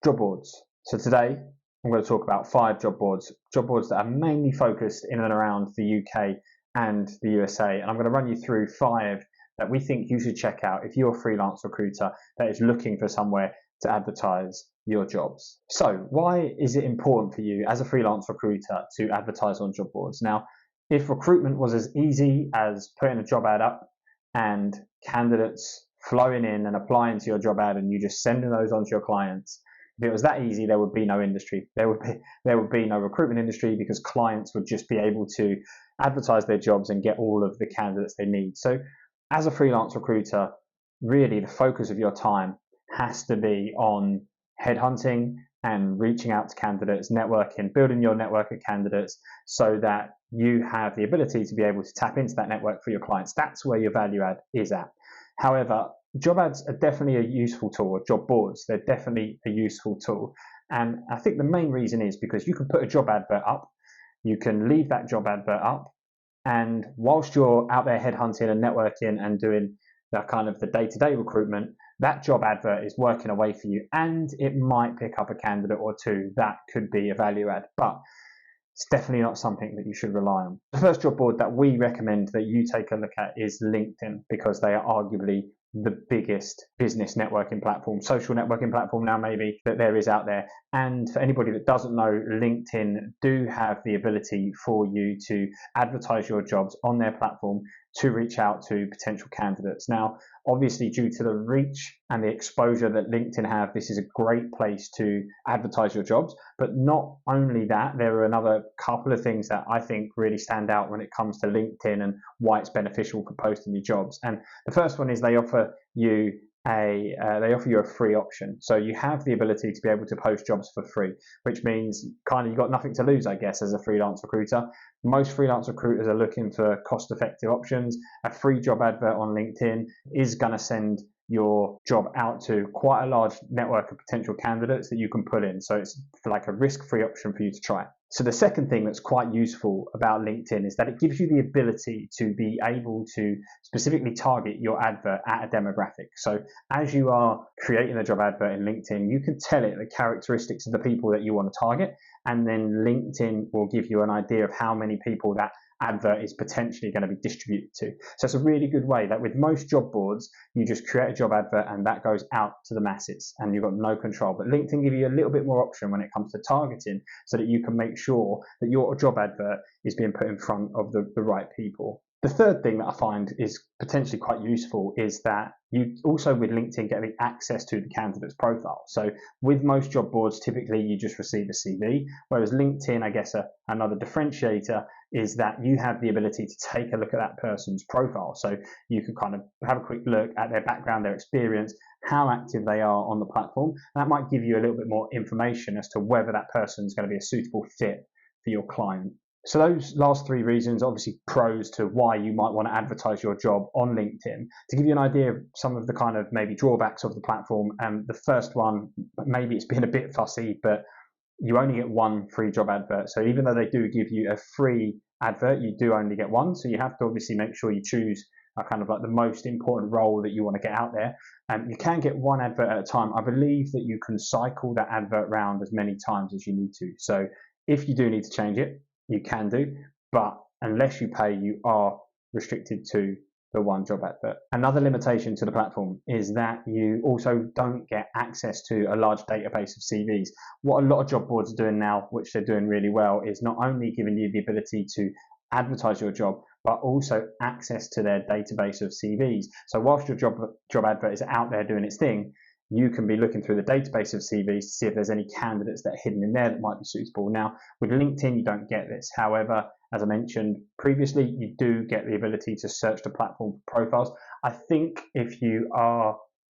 Job boards. So today I'm going to talk about 5 job boards that are mainly focused in and around the UK and the USA. And I'm going to run you through 5 that we think you should check out if you're a freelance recruiter that is looking for somewhere to advertise your jobs. So why is it important for you as a freelance recruiter to advertise on job boards? Now, if recruitment was as easy as putting a job ad up and candidates flowing in and applying to your job ad and you just sending those on to your clients, if it was that easy, there would be no industry. There would be no recruitment industry because clients would just be able to advertise their jobs and get all of the candidates they need. So as a freelance recruiter, really the focus of your time has to be on headhunting and reaching out to candidates, networking, building your network of candidates so that you have the ability to be able to tap into that network for your clients. That's where your value add is at. However, job ads are definitely a useful tool, or job boards, they're definitely a useful tool. And I think the main reason is because you can put a job advert up, you can leave that job advert up, and whilst you're out there headhunting and networking and doing that kind of the day-to-day recruitment, that job advert is working away for you, and it might pick up a candidate or two that could be a value add, but it's definitely not something that you should rely on. The first job board that we recommend that you take a look at is LinkedIn, because they are arguably the biggest business networking platform, social networking platform now maybe, that there is out there. And for anybody that doesn't know, LinkedIn do have the ability for you to advertise your jobs on their platform to reach out to potential candidates. Now, obviously, due to the reach and the exposure that LinkedIn have, this is a great place to advertise your jobs. But not only that, there are another couple of things that I think really stand out when it comes to LinkedIn and why it's beneficial for posting your jobs. And the first one is they offer you a free option. So you have the ability to be able to post jobs for free, which means kind of you've got nothing to lose, I guess, as a freelance recruiter. Most freelance recruiters are looking for cost-effective options. A free job advert on LinkedIn is going to send your job out to quite a large network of potential candidates that you can pull in. So it's like a risk-free option for you to try. So the second thing that's quite useful about LinkedIn is that it gives you the ability to be able to specifically target your advert at a demographic. So as you are creating a job advert in LinkedIn, you can tell it the characteristics of the people that you want to target, and then LinkedIn will give you an idea of how many people that advert is potentially going to be distributed to. So it's a really good way that with most job boards, you just create a job advert and that goes out to the masses and you've got no control. But LinkedIn give you a little bit more option when it comes to targeting so that you can make sure that your job advert is being put in front of the right people. The third thing that I find is potentially quite useful is that you also with LinkedIn get the access to the candidate's profile. So with most job boards, typically you just receive a CV, whereas LinkedIn, I guess another differentiator is that you have the ability to take a look at that person's profile. So you can kind of have a quick look at their background, their experience, how active they are on the platform. And that might give you a little bit more information as to whether that person's going to be a suitable fit for your client. So those last 3 reasons, obviously pros to why you might want to advertise your job on LinkedIn. To give you an idea of some of the kind of maybe drawbacks of the platform, the first one, maybe it's been a bit fussy, but you only get 1 free job advert. So even though they do give you a free advert, you do only get 1. So you have to obviously make sure you choose kind of like the most important role that you want to get out there. You can get 1 advert at a time. I believe that you can cycle that advert round as many times as you need to. So if you do need to change it, you can do, but unless you pay, you are restricted to the 1 job advert. Another limitation to the platform is that you also don't get access to a large database of CVs. What a lot of job boards are doing now, which they're doing really well, is not only giving you the ability to advertise your job, but also access to their database of CVs. So whilst your job advert is out there doing its thing, you can be looking through the database of CVs to see if there's any candidates that are hidden in there that might be suitable. Now, with LinkedIn, you don't get this. However, as I mentioned previously, you do get the ability to search the platform for profiles. I think if you are,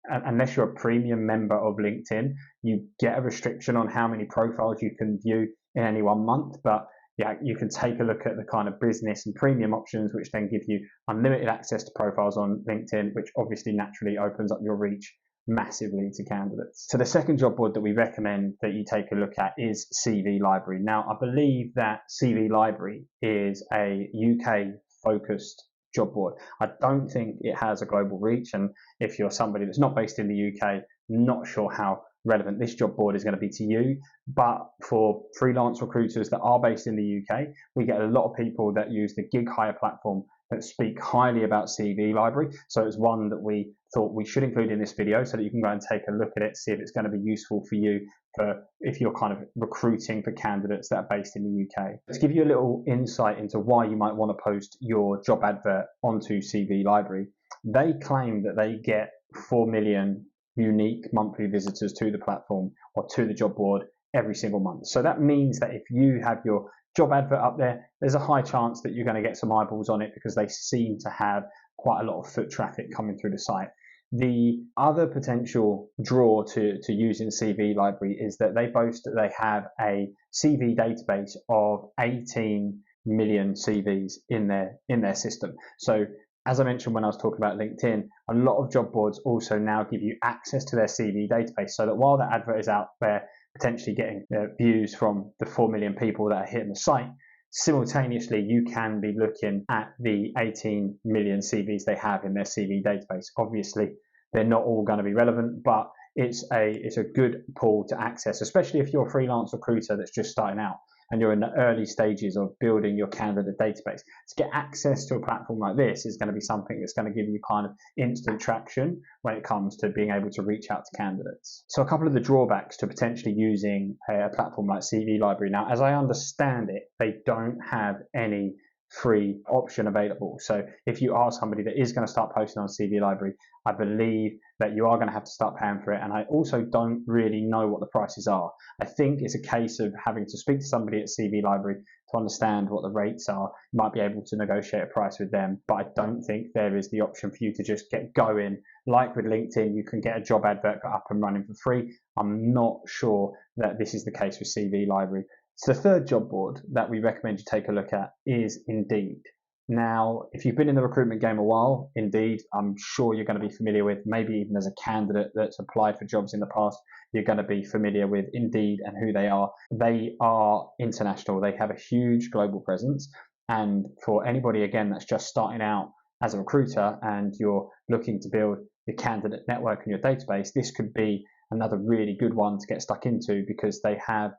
unless you're a premium member of LinkedIn, you get a restriction on how many profiles you can view in any 1 month. But yeah, you can take a look at the kind of business and premium options, which then give you unlimited access to profiles on LinkedIn, which obviously naturally opens up your reach massively to candidates. So the second job board that we recommend that you take a look at is CV Library. Now, I believe that CV Library is a UK focused job board. I don't think it has a global reach, and if you're somebody that's not based in the UK, not sure how relevant this job board is going to be to you. But for freelance recruiters that are based in the UK, we get a lot of people that use the gig hire platform that speak highly about CV Library. So it's one that we thought we should include in this video so that you can go and take a look at it, see if it's going to be useful for you for if you're kind of recruiting for candidates that are based in the UK. To give you a little insight into why you might want to post your job advert onto CV Library, they claim that they get 4 million unique monthly visitors to the platform or to the job board every single month. So that means that if you have your job advert up there, there's a high chance that you're going to get some eyeballs on it because they seem to have quite a lot of foot traffic coming through the site. The other potential draw to using CV Library is that they boast that they have a CV database of 18 million CVs in their system. So as I mentioned when I was talking about LinkedIn, a lot of job boards also now give you access to their CV database so that while that advert is out there potentially getting views from the 4 million people that are hitting the site, simultaneously you can be looking at the 18 million CVs they have in their CV database. Obviously, they're not all going to be relevant, but it's a good pool to access, especially if you're a freelance recruiter that's just starting out and you're in the early stages of building your candidate database. To get access to a platform like this is going to be something that's going to give you kind of instant traction when it comes to being able to reach out to candidates. So a couple of the drawbacks to potentially using a platform like CV Library. Now, as I understand it, they don't have any free option available. So if you are somebody that is going to start posting on CV Library, I believe that you are going to have to start paying for it. And I also don't really know what the prices are. I think it's a case of having to speak to somebody at CV Library to understand what the rates are. You might be able to negotiate a price with them, but I don't think there is the option for you to just get going. Like with LinkedIn, you can get a job advert up and running for free. I'm not sure that this is the case with CV Library. So the third job board that we recommend you take a look at is Indeed. Now, if you've been in the recruitment game a while, Indeed, I'm sure you're going to be familiar with, maybe even as a candidate that's applied for jobs in the past, you're going to be familiar with Indeed and who they are. They are international. They have a huge global presence. And for anybody, again, that's just starting out as a recruiter and you're looking to build your candidate network and your database, this could be another really good one to get stuck into because they have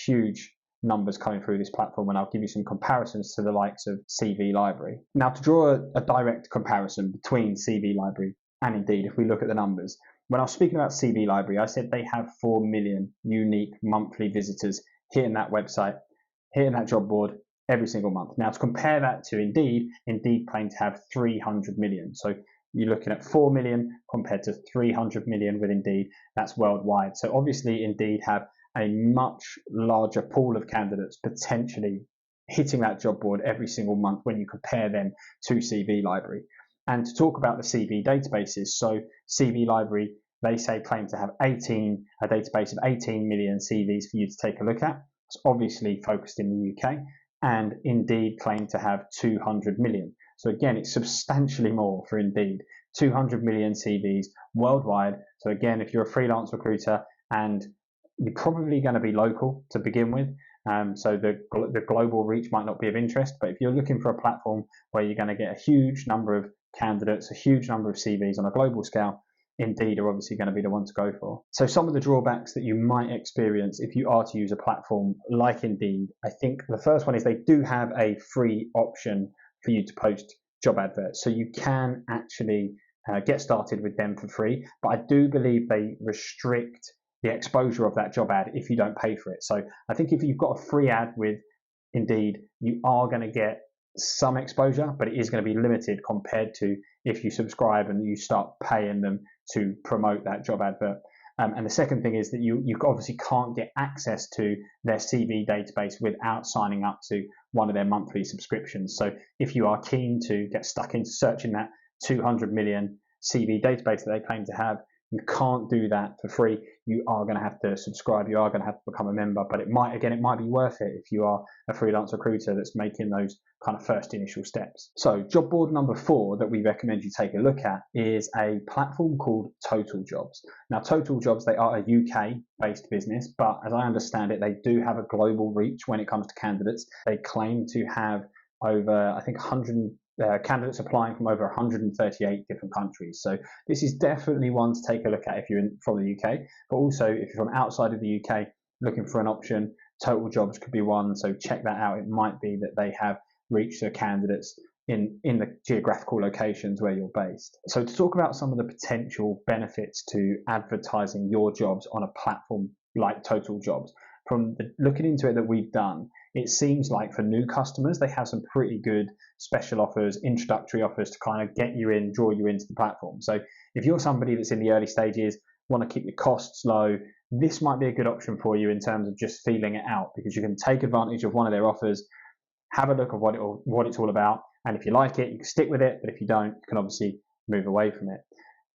huge numbers coming through this platform, and I'll give you some comparisons to the likes of CV Library. Now, to draw a direct comparison between CV Library and Indeed, if we look at the numbers, when I was speaking about CV Library, I said they have 4 million unique monthly visitors hitting that website, hitting that job board every single month. Now, to compare that to Indeed, Indeed claim to have 300 million. So you're looking at 4 million compared to 300 million with Indeed. That's worldwide. So obviously Indeed have a much larger pool of candidates potentially hitting that job board every single month when you compare them to CV Library. And to talk about the CV databases, so CV Library, they say claim to have a database of 18 million CVs for you to take a look at. It's obviously focused in the UK, and Indeed claim to have 200 million. So again, it's substantially more for Indeed, 200 million CVs worldwide. So again, if you're a freelance recruiter and you're probably going to be local to begin with, so the global reach might not be of interest, but if you're looking for a platform where you're going to get a huge number of candidates, a huge number of CVs on a global scale, Indeed are obviously going to be the one to go for. So some of the drawbacks that you might experience if you are to use a platform like Indeed, I think the first one is they do have a free option for you to post job adverts. So you can actually get started with them for free, but I do believe they restrict the exposure of that job ad if you don't pay for it. So I think if you've got a free ad with Indeed, you are going to get some exposure, but it is going to be limited compared to if you subscribe and you start paying them to promote that job advert. And the second thing is that you obviously can't get access to their CV database without signing up to one of their monthly subscriptions. So if you are keen to get stuck into searching that 200 million CV database that they claim to have, you can't do that for free. You are going to have to subscribe. You are going to have to become a member, but it might be worth it if you are a freelance recruiter that's making those kind of first initial steps. So job board number 4 that we recommend you take a look at is a platform called Total Jobs. Now, Total Jobs, they are a UK based business, but as I understand it, they do have a global reach when it comes to candidates. They claim to have over, I think, candidates applying from over 138 different countries. So this is definitely one to take a look at if you're from the UK, but also if you're from outside of the UK looking for an option, Total Jobs could be one. So check that out. It might be that they have reached the candidates in the geographical locations where you're based. So to talk about some of the potential benefits to advertising your jobs on a platform like Total Jobs, from looking into it that we've done, it seems like for new customers, they have some pretty good special offers, introductory offers to kind of get you in, draw you into the platform. So if you're somebody that's in the early stages, want to keep your costs low, this might be a good option for you in terms of just feeling it out, because you can take advantage of one of their offers, have a look at what it's all about, and if you like it, you can stick with it, but if you don't, you can obviously move away from it.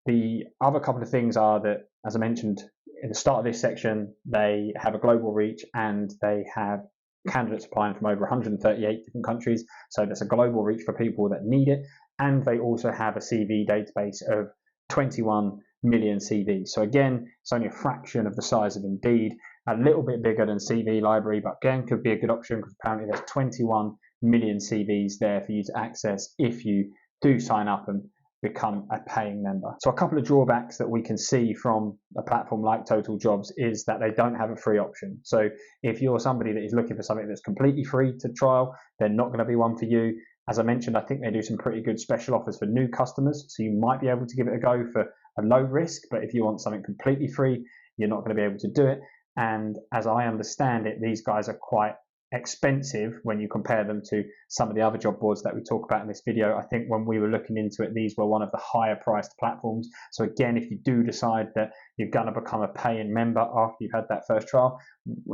The other couple of things are that, as I mentioned at the start of this section, they have a global reach and they have candidates applying from over 138 different countries. So that's a global reach for people that need it. And they also have a CV database of 21 million CVs. So again, it's only a fraction of the size of Indeed, a little bit bigger than CV Library, but again, could be a good option because apparently there's 21 million CVs there for you to access if you do sign up and become a paying member. So a couple of drawbacks that we can see from a platform like Total Jobs is that they don't have a free option. So if you're somebody that is looking for something that's completely free to trial, they're not going to be one for you. As I mentioned, I think they do some pretty good special offers for new customers, so you might be able to give it a go for a low risk, but if you want something completely free, you're not going to be able to do it. And as I understand it, these guys are quite expensive when you compare them to some of the other job boards that we talk about in this video. I think when we were looking into it, these were one of the higher priced platforms. So again, if you do decide that you're going to become a paying member after you've had that first trial,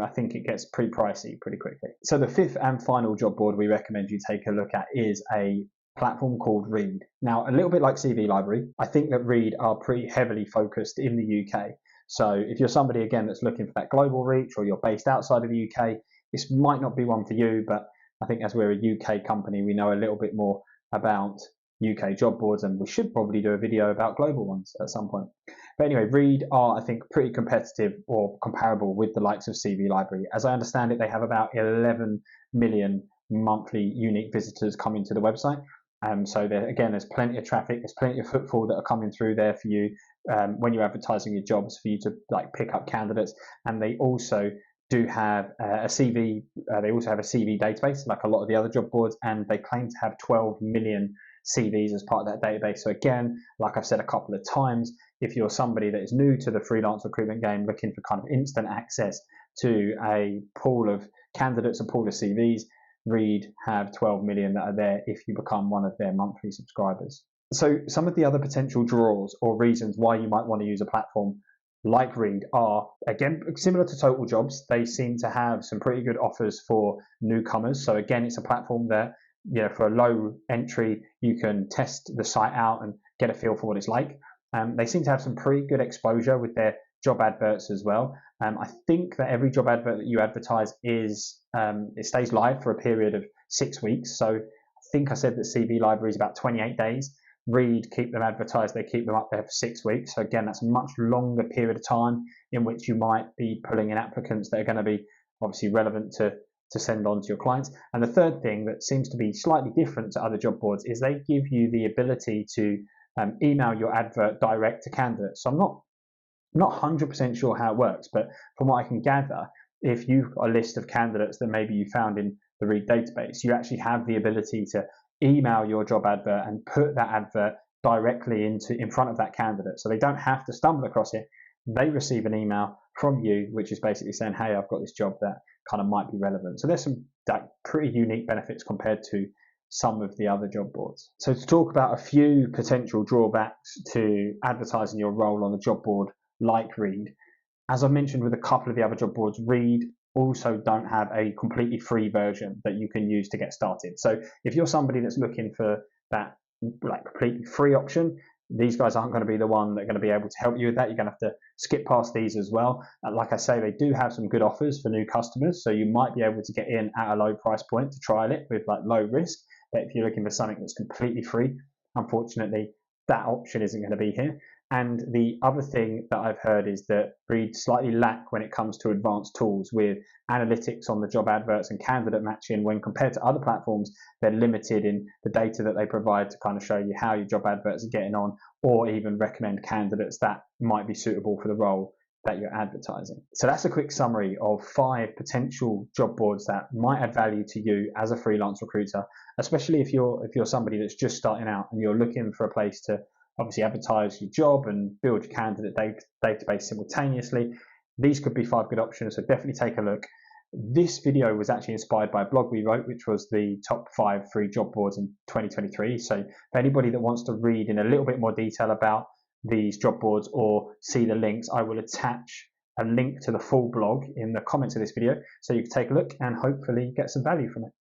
I think it gets pretty pricey pretty quickly. So the fifth and final job board we recommend you take a look at is a platform called Reed. Now, a little bit like CV Library, I think that Reed are pretty heavily focused in the UK. So if you're somebody, again, that's looking for that global reach, or you're based outside of the UK, this might not be one for you, but I think as we're a UK company, we know a little bit more about UK job boards, and we should probably do a video about global ones at some point. But anyway, Reed are, I think, pretty competitive or comparable with the likes of CV Library. As I understand it, they have about 11 million monthly unique visitors coming to the website. So there's plenty of traffic, there's plenty of footfall that are coming through there for you when you're advertising your jobs, for you to like pick up candidates. And they also do have a CV. They also have a CV database, like a lot of the other job boards, and they claim to have 12 million CVs as part of that database. So again, like I've said a couple of times, if you're somebody that is new to the freelance recruitment game, looking for kind of instant access to a pool of candidates, a pool of CVs, Reed have 12 million that are there if you become one of their monthly subscribers. So some of the other potential draws or reasons why you might want to use a platform like Reed are, again, similar to Total Jobs. They seem to have some pretty good offers for newcomers. So again, it's a platform that, you know, for a low entry, you can test the site out and get a feel for what it's like. They seem to have some pretty good exposure with their job adverts as well. I think that every job advert that you advertise is it stays live for a period of 6 weeks. So I think I said that CV Library is about 28 days. Reed keep them advertised, they keep them up there for 6 weeks. So again, that's a much longer period of time in which you might be pulling in applicants that are going to be obviously relevant to send on to your clients. And the third thing that seems to be slightly different to other job boards is they give you the ability to email your advert direct to candidates. So I'm not 100% sure how it works, but from what I can gather, if you've got a list of candidates that maybe you found in the Reed database, you actually have the ability to email your job advert and put that advert directly in front of that candidate. So they don't have to stumble across it. They receive an email from you, which is basically saying, hey, I've got this job that kind of might be relevant. So there's some pretty unique benefits compared to some of the other job boards. So to talk about a few potential drawbacks to advertising your role on a job board like Reed, as I mentioned with a couple of the other job boards, Reed also don't have a completely free version that you can use to get started. So if you're somebody that's looking for that like completely free option, these guys aren't going to be the one that are going to be able to help you with that. You're going to have to skip past these as well. And like I say, they do have some good offers for new customers, so you might be able to get in at a low price point to trial it with like low risk. But if you're looking for something that's completely free, unfortunately, that option isn't going to be here. And the other thing that I've heard is that Reed slightly lack when it comes to advanced tools with analytics on the job adverts and candidate matching. When compared to other platforms, they're limited in the data that they provide to kind of show you how your job adverts are getting on, or even recommend candidates that might be suitable for the role that you're advertising. So that's a quick summary of 5 potential job boards that might add value to you as a freelance recruiter, especially if you're somebody that's just starting out and you're looking for a place to obviously advertise your job and build your candidate database simultaneously. These could be 5 good options, so definitely take a look. This video was actually inspired by a blog we wrote, which was the top 5 free job boards in 2023. So for anybody that wants to read in a little bit more detail about these job boards or see the links, I will attach a link to the full blog in the comments of this video so you can take a look and hopefully get some value from it.